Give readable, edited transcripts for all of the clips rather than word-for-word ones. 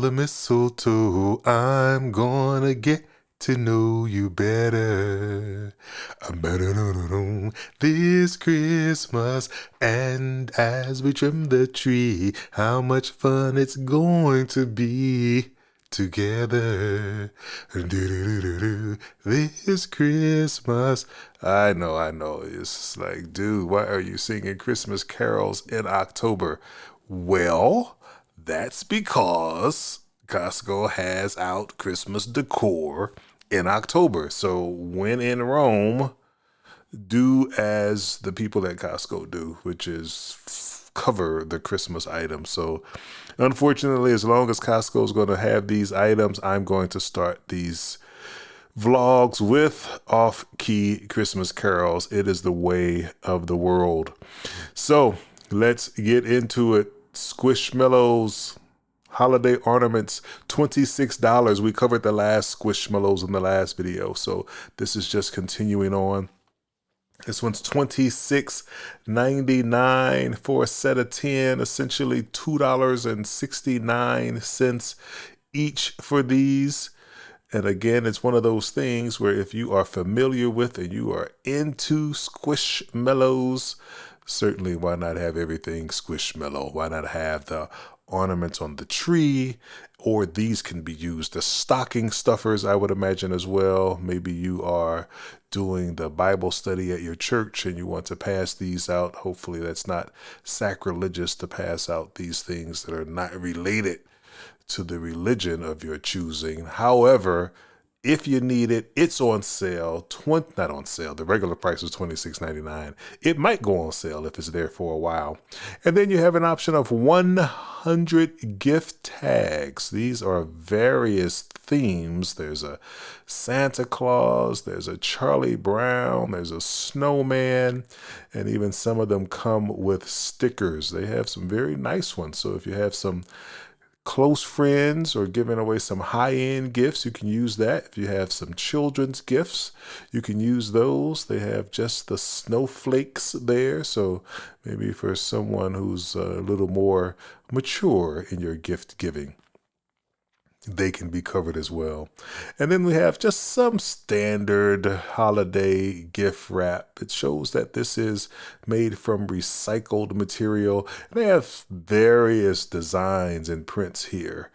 the mistletoe. I'm gonna get to know you better. Better this Christmas. And as we trim the tree, how much fun it's going to be together. Do-do-do-do-do. This Christmas. I know. It's like, dude, why are you singing Christmas carols in October? Well, that's because Costco has out Christmas decor in October. So when in Rome, do as the people at Costco do, which is cover the Christmas items. So unfortunately, as long as Costco is going to have these items, I'm going to start these vlogs with off-key Christmas carols. It is the way of the world. So let's get into it. Squishmallows holiday ornaments, $26. We covered the last Squishmallows in the last video, so this is just continuing on. This one's $26.99 for a set of 10, essentially $2.69 each for these. And again, it's one of those things where if you are familiar with and you are into Squishmallows, certainly why not have everything Squishmallow? Why not have the ornaments on the tree? Or these can be used as stocking stuffers, I would imagine, as well. Maybe you are doing the Bible study at your church and you want to pass these out. Hopefully that's not sacrilegious to pass out these things that are not related to the religion of your choosing. However, if you need it, it's on sale. Not on sale. The regular price is $26.99. It might go on sale if it's there for a while. And then you have an option of 100 gift tags. These are various themes. There's a Santa Claus, there's a Charlie Brown, there's a snowman, and even some of them come with stickers. They have some very nice ones. So if you have some close friends or giving away some high-end gifts, you can use that. If you have some children's gifts, you can use those. They have just the snowflakes there, so maybe for someone who's a little more mature in your gift giving, they can be covered as well. And then we have just some standard holiday gift wrap. It shows that this is made from recycled material. And they have various designs and prints here.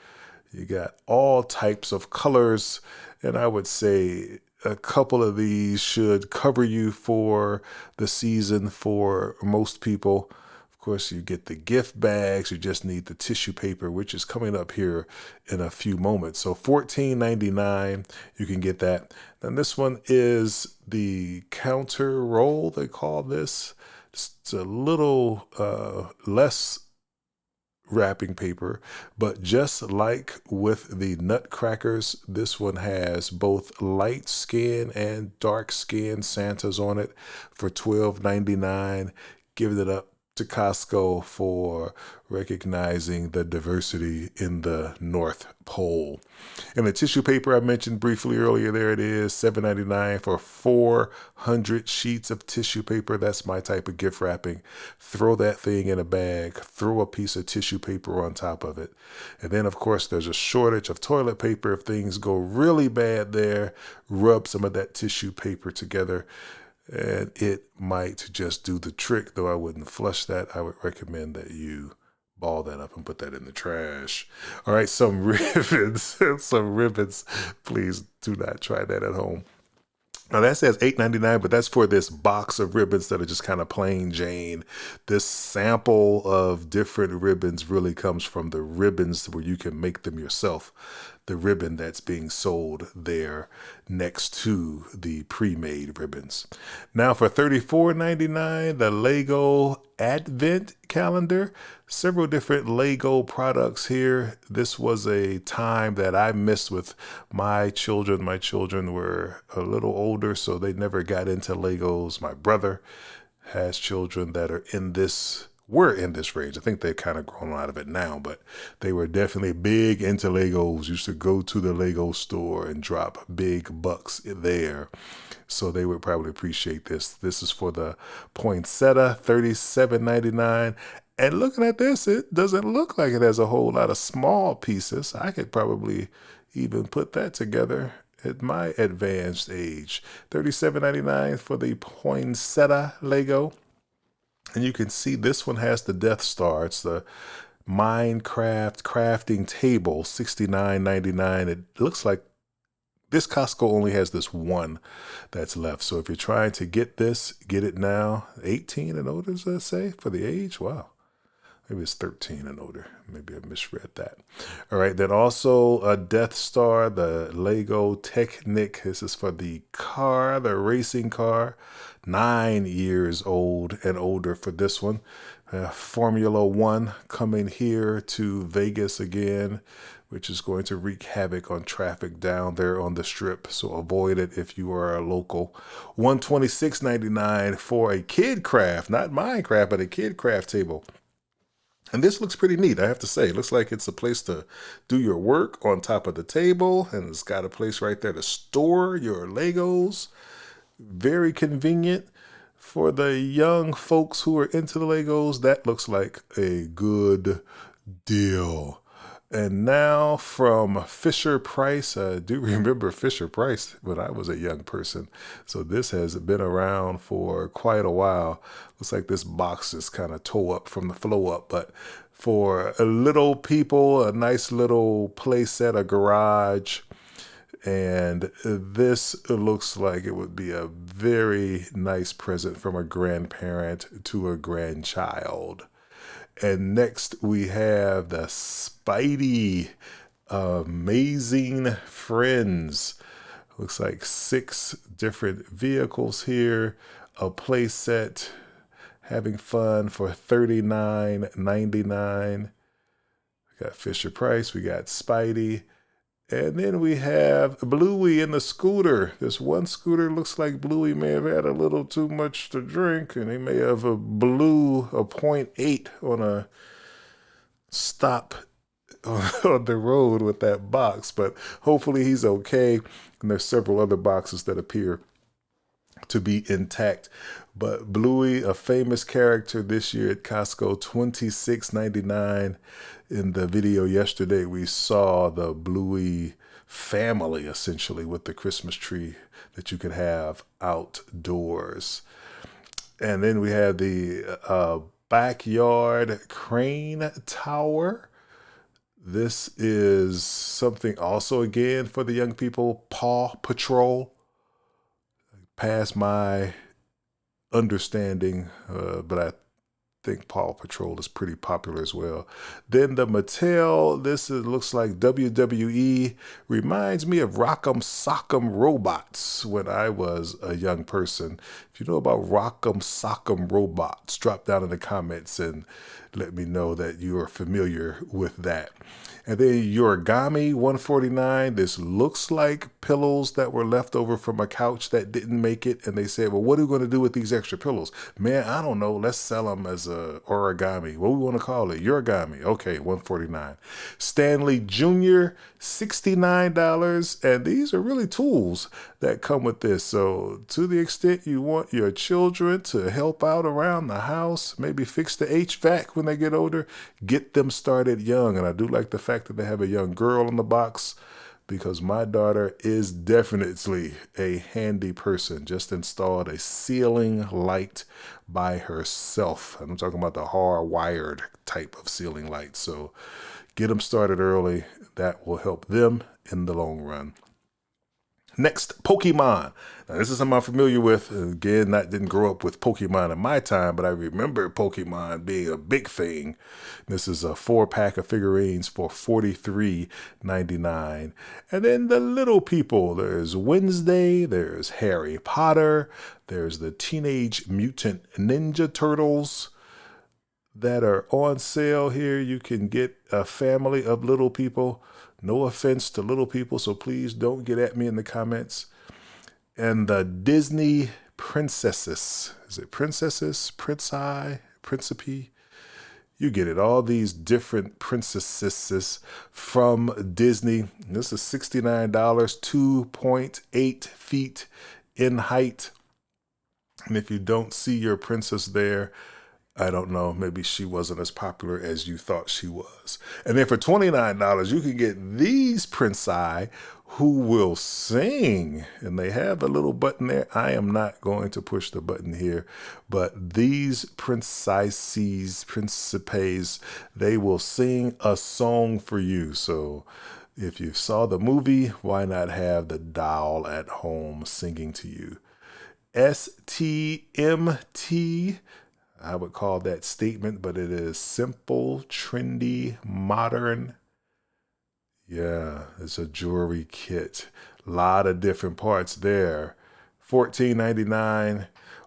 You got all types of colors, and I would say a couple of these should cover you for the season for most people. Of course, you get the gift bags. You just need the tissue paper, which is coming up here in a few moments. So $14.99, you can get that. And this one is the counter roll, they call this. It's a little less wrapping paper, but just like with the nutcrackers, this one has both light skin and dark skin Santas on it for $12.99. Giving it up to Costco for recognizing the diversity in the North Pole. And the tissue paper I mentioned briefly earlier, there it is, $7.99 for 400 sheets of tissue paper. That's my type of gift wrapping. Throw that thing in a bag, throw a piece of tissue paper on top of it. And then, of course, there's a shortage of toilet paper. If things go really bad there, rub some of that tissue paper together, and it might just do the trick, though I wouldn't flush that. I would recommend that you ball that up and put that in the trash. All right, some ribbons. Some ribbons. Please do not try that at home. Now that says $8.99, but that's for this box of ribbons that are just kind of plain Jane. This sample of different ribbons really comes from the ribbons where you can make them yourself. The ribbon that's being sold there next to the pre-made ribbons. Now for $34.99, the Lego Advent Calendar. Several different Lego products here. This was a time that I missed with my children. My children were a little older, so they never got into Legos. My brother has children that are in this were in this range. I think they've kind of grown out of it now, but they were definitely big into Legos. Used to go to the Lego store and drop big bucks there. So they would probably appreciate this. This is for the poinsettia, $37.99. And looking at this, it doesn't look like it has a whole lot of small pieces. I could probably even put that together at my advanced age. $37.99 for the poinsettia Lego. And you can see this one has the Death Star. It's the Minecraft crafting table, $69.99. It looks like this Costco only has this one that's left. So if you're trying to get this, get it now. 18 and older, does that say, for the age? Wow. Maybe it's 13 and older. Maybe I misread that. All right. Then also a Death Star, the Lego Technic. This is for the car, the racing car. 9 years old and older for this one. Formula One coming here to Vegas again, which is going to wreak havoc on traffic down there on the strip. So avoid it if you are a local. $126.99 for a kid craft, not Minecraft, but a kid craft table. And this looks pretty neat, I have to say. It looks like it's a place to do your work on top of the table, and it's got a place right there to store your Legos. Very convenient for the young folks who are into the Legos. That looks like a good deal. And now from Fisher Price. I do remember Fisher Price when I was a young person. So this has been around for quite a while. Looks like this box is kind of toe up from the flow up. But for little people, a nice little play set, a garage. And this looks like it would be a very nice present from a grandparent to a grandchild. And next we have the Spidey Amazing Friends. Looks like 6 different vehicles here. A play set, having fun for $39.99. We got Fisher Price, we got Spidey. And then we have Bluey in the scooter. This one scooter looks like Bluey may have had a little too much to drink, and he may have blew a .8 on a stop on the road with that box. But hopefully he's okay. And there's several other boxes that appear to be intact. But Bluey, a famous character this year at Costco, $26.99. In the video yesterday, we saw the Bluey family, essentially, with the Christmas tree that you could have outdoors. And then we have the backyard crane tower. This is something also, again, for the young people, Paw Patrol. Past my understanding, but I think Paw Patrol is pretty popular as well. Then the Mattel, looks like WWE. Reminds me of Rock'em Sock'em Robots when I was a young person. If you know about Rock'em Sock'em Robots, drop down in the comments and let me know that you are familiar with that. And then Origami, $149. This looks like pillows that were left over from a couch that didn't make it. And they said, well, what are we going to do with these extra pillows? Man, I don't know. Let's sell them as a origami. What we want to call it? Origami. Okay, $149. Stanley Jr., $69. And these are really tools that come with this. So to the extent you want your children to help out around the house, maybe fix the HVAC when they get older, get them started young. And I do like the fact that they have a young girl in the box, because my daughter is definitely a handy person. Just installed a ceiling light by herself. And I'm talking about the hardwired type of ceiling light. So get them started early. That will help them in the long run. Next, Pokemon. Now, this is something I'm familiar with. Again, I didn't grow up with Pokemon in my time, but I remember Pokemon being a big thing. This is a 4-pack of figurines for $43.99. And then the little people. There's Wednesday. There's Harry Potter. There's the Teenage Mutant Ninja Turtles that are on sale here. You can get a family of little people. No offense to little people, so please don't get at me in the comments. And the Disney princesses. Is it princesses? Principi? You get it. All these different princesses from Disney. This is $69, 2.8 feet in height. And if you don't see your princess there, I don't know, maybe she wasn't as popular as you thought she was. And then for $29, you can get these Prince-I who will sing. And they have a little button there. I am not going to push the button here, but these Princesses, Principes, they will sing a song for you. So if you saw the movie, why not have the doll at home singing to you? STMT, I would call that statement, but it is simple, trendy, modern. Yeah, it's a jewelry kit. A lot of different parts there. $14.99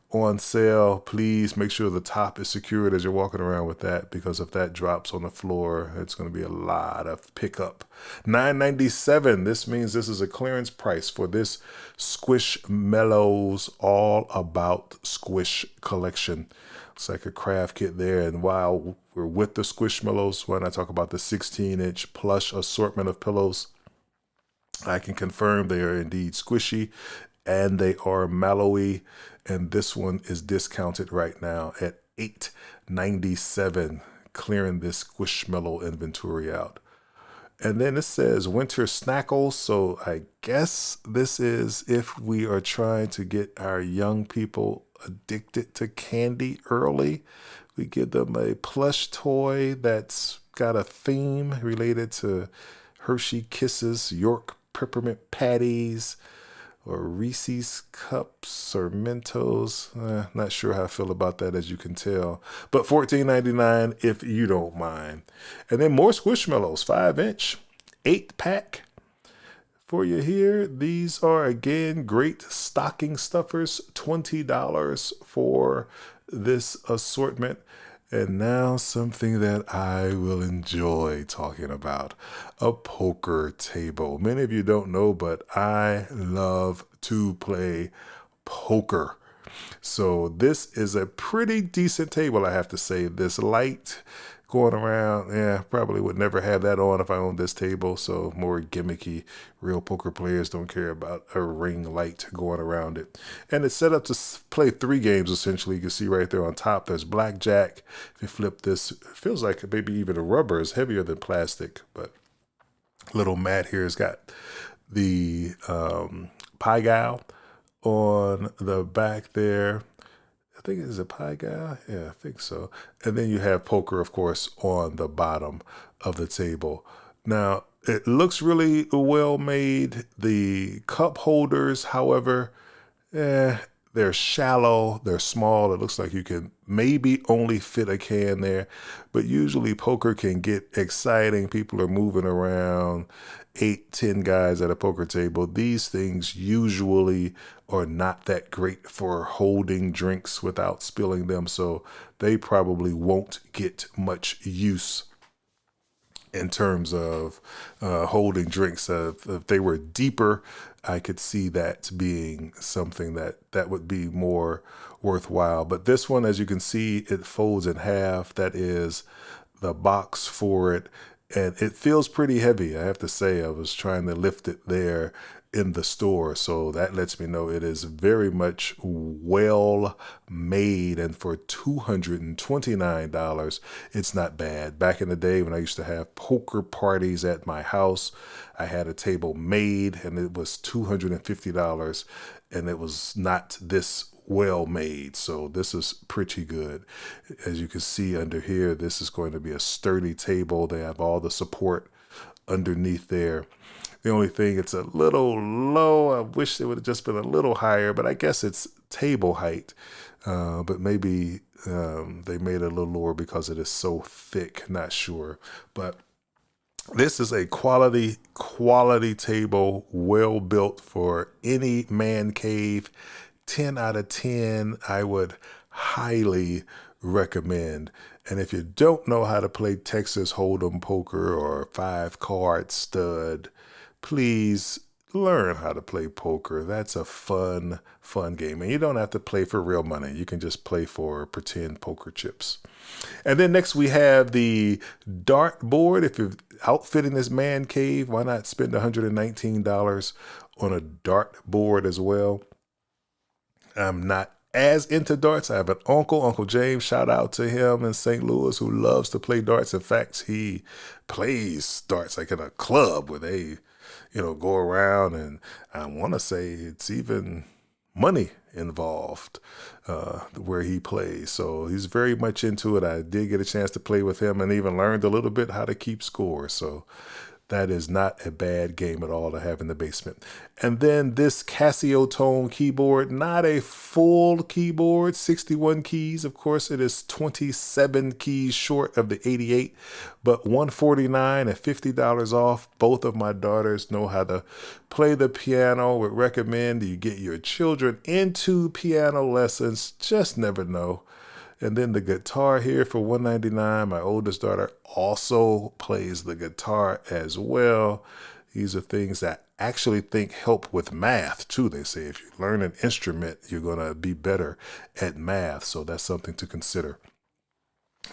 on sale. Please make sure the top is secured as you're walking around with that, because if that drops on the floor, it's going to be a lot of pickup. $9.97. This means this is a clearance price for this Squishmallows All About Squish collection. It's like a craft kit there. And while we're with the Squishmallows, when I talk about the 16-inch plush assortment of pillows, I can confirm they are indeed squishy and they are mallowy. And this one is discounted right now at $8.97, clearing this Squishmallow inventory out. And then it says winter snackles. So I guess this is if we are trying to get our young people addicted to candy early. We give them a plush toy that's got a theme related to Hershey Kisses, York Peppermint Patties, or Reese's Cups or Mentos. Not sure how I feel about that, as you can tell. But $14.99 if you don't mind. And then more Squishmallows, 5-inch, 8-pack for you here. These are, again, great stocking stuffers, $20 for this assortment. And now something that I will enjoy talking about, a poker table. Many of you don't know, but I love to play poker. So this is a pretty decent table, I have to say. This light going around, probably would never have that on if I owned this table. So more gimmicky. Real poker players don't care about a ring light going around it. And it's set up to play 3 games, essentially. You can see right there on top, there's blackjack. If you flip this, it feels like maybe even a rubber is heavier than plastic. But little mat here has got the pie gow on the back there. I think it's a pie guy. Yeah, I think so. And then you have poker, of course, on the bottom of the table. Now, it looks really well made. The cup holders, however, they're shallow, they're small. It looks like you can maybe only fit a can there, but usually poker can get exciting. People are moving around, 8-10 guys at a poker table. These things usually are not that great for holding drinks without spilling them, so they probably won't get much use in terms of holding drinks. If they were deeper, I could see that being something that would be more worthwhile. But this one, as you can see, it folds in half. That is the box for it. And it feels pretty heavy, I have to say. I was trying to lift it there in the store, so that lets me know it is very much well made. And for $229, it's not bad. Back in the day when I used to have poker parties at my house, I had a table made and it was $250, and it was not this well made. So this is pretty good. As you can see under here, this is going to be a sturdy table. They have all the support underneath there. The only thing, it's a little low. I wish it would have just been a little higher, but I guess it's table height. But maybe they made it a little lower because it is so thick. Not sure. But this is a quality table, well built for any man cave. 10 out of 10, I would highly recommend. And if you don't know how to play Texas Hold'em poker or 5-card stud, please learn how to play poker. That's a fun game. And you don't have to play for real money. You can just play for pretend poker chips. And then next we have the dart board. If you're outfitting this man cave, why not spend $119 on a dart board as well? I'm not as into darts. I have an Uncle James, shout out to him in St. Louis, who loves to play darts. In fact, he plays darts like in a club where they, go around, and I want to say it's even money involved where he plays. So he's very much into it. I did get a chance to play with him and even learned a little bit how to keep score. So that is not a bad game at all to have in the basement. And then this Casio Tone keyboard, not a full keyboard, 61 keys. Of course, it is 27 keys short of the 88, but $149 and $50 off. Both of my daughters know how to play the piano. Would recommend you get your children into piano lessons. Just never know. And then the guitar here for $199. My oldest daughter also plays the guitar as well. These are things that I actually think help with math too. They say if you learn an instrument, you're going to be better at math. So that's something to consider.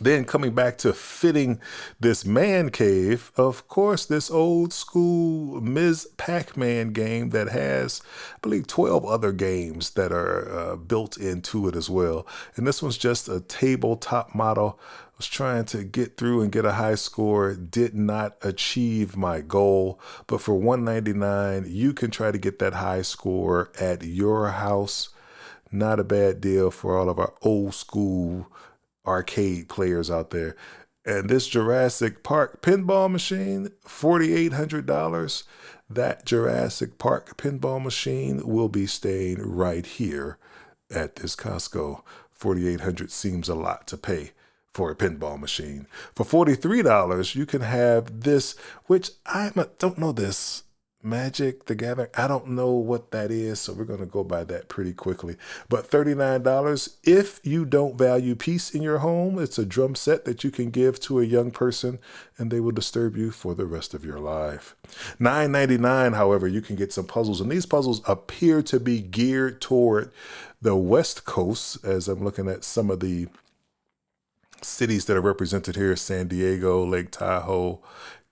Then coming back to fitting this man cave, of course, this old school Ms. Pac-Man game that has, I believe, 12 other games that are built into it as well. And this one's just a tabletop model. I was trying to get through and get a high score, did not achieve my goal. But for $199, you can try to get that high score at your house. Not a bad deal for all of our old school arcade players out there. And this Jurassic Park pinball machine, $4,800. That Jurassic Park pinball machine will be staying right here at this Costco. $4,800 seems a lot to pay for a pinball machine. For $43, you can have this, which I don't know this. Magic the Gathering. I don't know what that is, so we're going to go by that pretty quickly. But $39, if you don't value peace in your home, it's a drum set that you can give to a young person and they will disturb you for the rest of your life. $9.99, however, you can get some puzzles, and these puzzles appear to be geared toward the West Coast, as I'm looking at some of the cities that are represented here: San Diego, Lake Tahoe,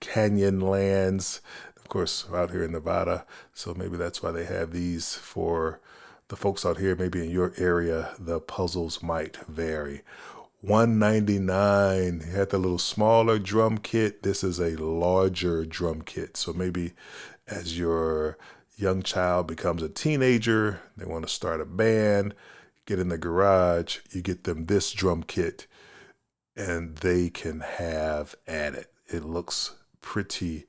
Canyonlands, of course, out here in Nevada. So maybe that's why they have these for the folks out here. Maybe in your area, the puzzles might vary. $199. You had the little smaller drum kit. This is a larger drum kit. So maybe as your young child becomes a teenager, they want to start a band, get in the garage, you get them this drum kit and they can have at it. It looks pretty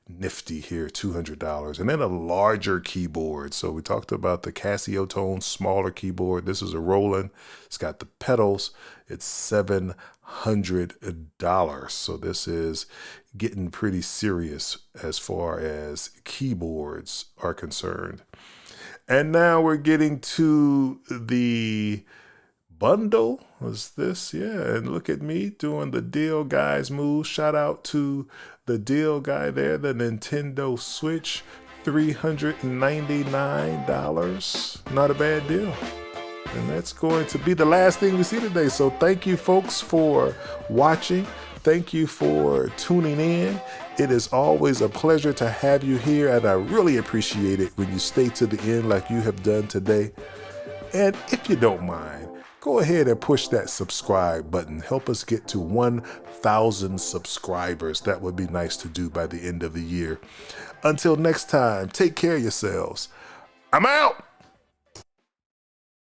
nifty here, $200. And then a larger keyboard. So we talked about the Casio Tone smaller keyboard. This is a Roland. It's got the pedals. It's $700. So this is getting pretty serious as far as keyboards are concerned. And now we're getting to the bundle. Was this? Yeah. And look at me doing the deal guys move. Shout out to the deal guy there, the Nintendo Switch, $399. Not a bad deal. And that's going to be the last thing we see today. So thank you folks for watching. Thank you for tuning in. It is always a pleasure to have you here, and I really appreciate it when you stay to the end like you have done today. And if you don't mind, go ahead and push that subscribe button. Help us get to 1,000 subscribers. That would be nice to do by the end of the year. Until next time, take care of yourselves. I'm out.